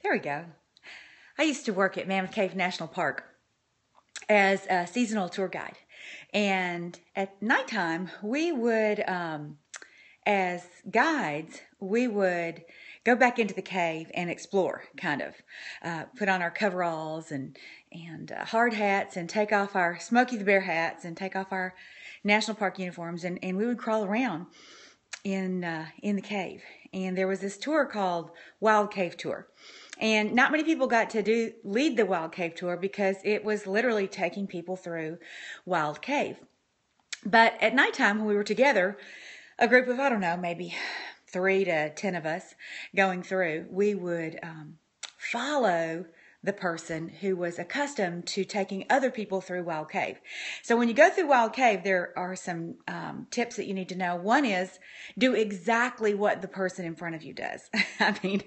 There we go. I used to work at Mammoth Cave National Park as a seasonal tour guide. And at nighttime, we would, as guides, we would go back into the cave and explore, kind of. Put on our coveralls and hard hats and take off our Smokey the Bear hats and take off our National Park uniforms, and we would crawl around in the cave. And there was this tour called Wild Cave Tour. And not many people got to lead the Wild Cave Tour because it was literally taking people through Wild Cave. But at nighttime when we were together, a group of, I don't know, maybe 3 to 10 of us going through, we would follow the person who was accustomed to taking other people through Wild Cave. So when you go through Wild Cave, there are some tips that you need to know. One is do exactly what the person in front of you does. I mean,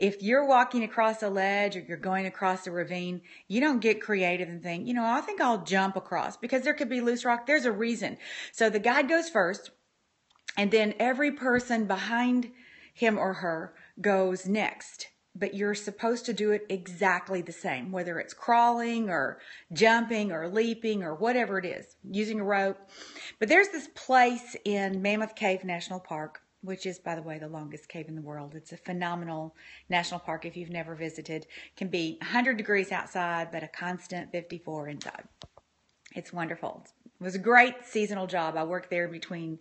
if you're walking across a ledge or you're going across a ravine, you don't get creative and think, I think I'll jump across, because there could be loose rock. There's a reason. So the guide goes first, and then every person behind him or her goes next. But you're supposed to do it exactly the same, whether it's crawling or jumping or leaping or whatever it is, using a rope. But there's this place in Mammoth Cave National Park, which is, by the way, the longest cave in the world. It's a phenomenal national park if you've never visited. It can be 100 degrees outside, but a constant 54 inside. It's wonderful. It was a great seasonal job. I worked there between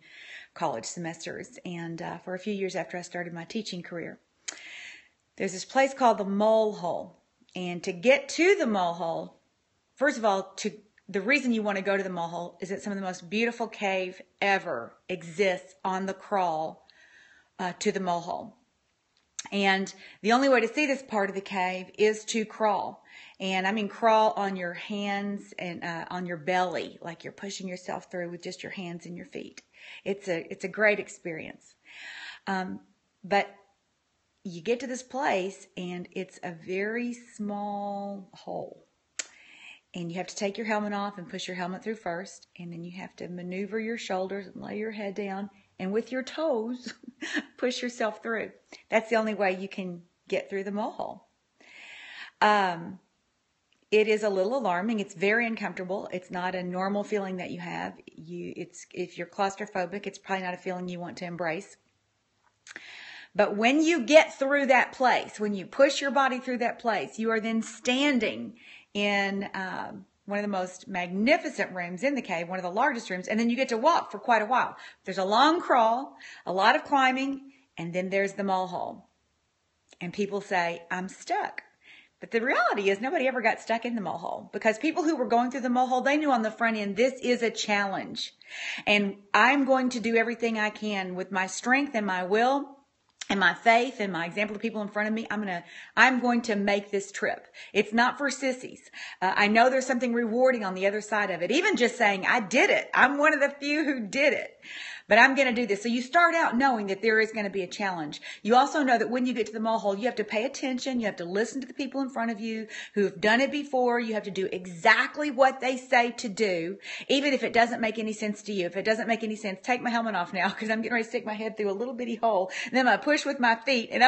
college semesters and for a few years after I started my teaching career. There's this place called the Mole Hole. And to get to the Mole Hole, first of all, the reason you want to go to the Mole Hole is that some of the most beautiful cave ever exists on the crawl to the Mole Hole. And the only way to see this part of the cave is to crawl. And I mean crawl on your hands and on your belly, like you're pushing yourself through with just your hands and your feet. It's a great experience. But you get to this place and it's a very small hole. And you have to take your helmet off and push your helmet through first. And then you have to maneuver your shoulders and lay your head down. And with your toes, push yourself through. That's the only way you can get through the Mole Hole. It is a little alarming. It's very uncomfortable. It's not a normal feeling that you have. If you're claustrophobic, it's probably not a feeling you want to embrace. But when you get through that place, when you push your body through that place, you are then standing in one of the most magnificent rooms in the cave, one of the largest rooms, and then you get to walk for quite a while. There's a long crawl, a lot of climbing, and then there's the Mole Hole. And people say, I'm stuck. But the reality is nobody ever got stuck in the Mole Hole, because people who were going through the Mole Hole, they knew on the front end, this is a challenge. And I'm going to do everything I can with my strength and my will and my faith and my example of people in front of me. I'm going to make this trip. It's not for sissies. I know there's something rewarding on the other side of it. Even just saying, I did it. I'm one of the few who did it. But I'm going to do this. So you start out knowing that there is going to be a challenge. You also know that when you get to the Mole Hole, you have to pay attention. You have to listen to the people in front of you who have done it before. You have to do exactly what they say to do, even if it doesn't make any sense to you. If it doesn't make any sense, take my helmet off now, because I'm getting ready to stick my head through a little bitty hole. And then I'm going to push with my feet. And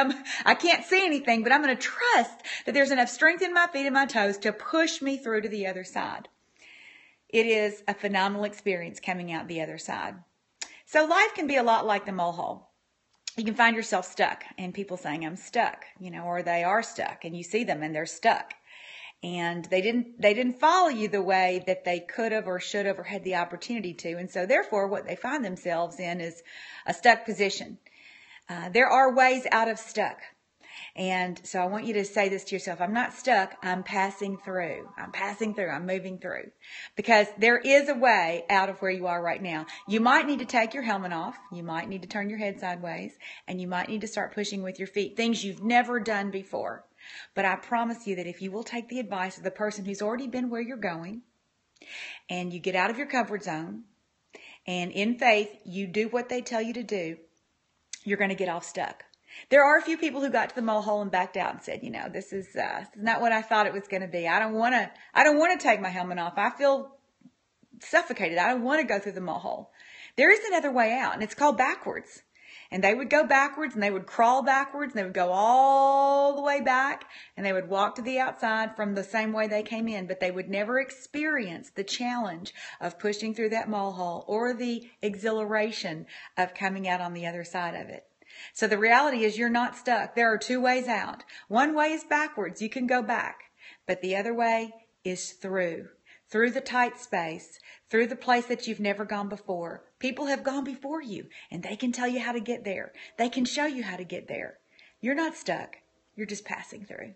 I can't see anything, but I'm going to trust that there's enough strength in my feet and my toes to push me through to the other side. It is a phenomenal experience coming out the other side. So life can be a lot like the Mole Hole. You can find yourself stuck and people saying, I'm stuck, or they are stuck, and you see them and they're stuck. And they didn't follow you the way that they could have or should have or had the opportunity to. And so therefore what they find themselves in is a stuck position. There are ways out of stuck. And so I want you to say this to yourself. I'm not stuck. I'm passing through. I'm passing through. I'm moving through. Because there is a way out of where you are right now. You might need to take your helmet off. You might need to turn your head sideways. And you might need to start pushing with your feet. Things you've never done before. But I promise you that if you will take the advice of the person who's already been where you're going, and you get out of your comfort zone, and in faith, you do what they tell you to do, you're going to get off stuck. There are a few people who got to the Mole Hole and backed out and said, this is not what I thought it was going to be. I don't want to take my helmet off. I feel suffocated. I don't want to go through the Mole Hole. There is another way out, and it's called backwards. And they would go backwards and they would crawl backwards and they would go all the way back and they would walk to the outside from the same way they came in, but they would never experience the challenge of pushing through that mole hole or the exhilaration of coming out on the other side of it. So the reality is you're not stuck. There are two ways out. One way is backwards. You can go back, but the other way is through the tight space, through the place that you've never gone before. People have gone before you, and they can tell you how to get there. They can show you how to get there. You're not stuck. You're just passing through.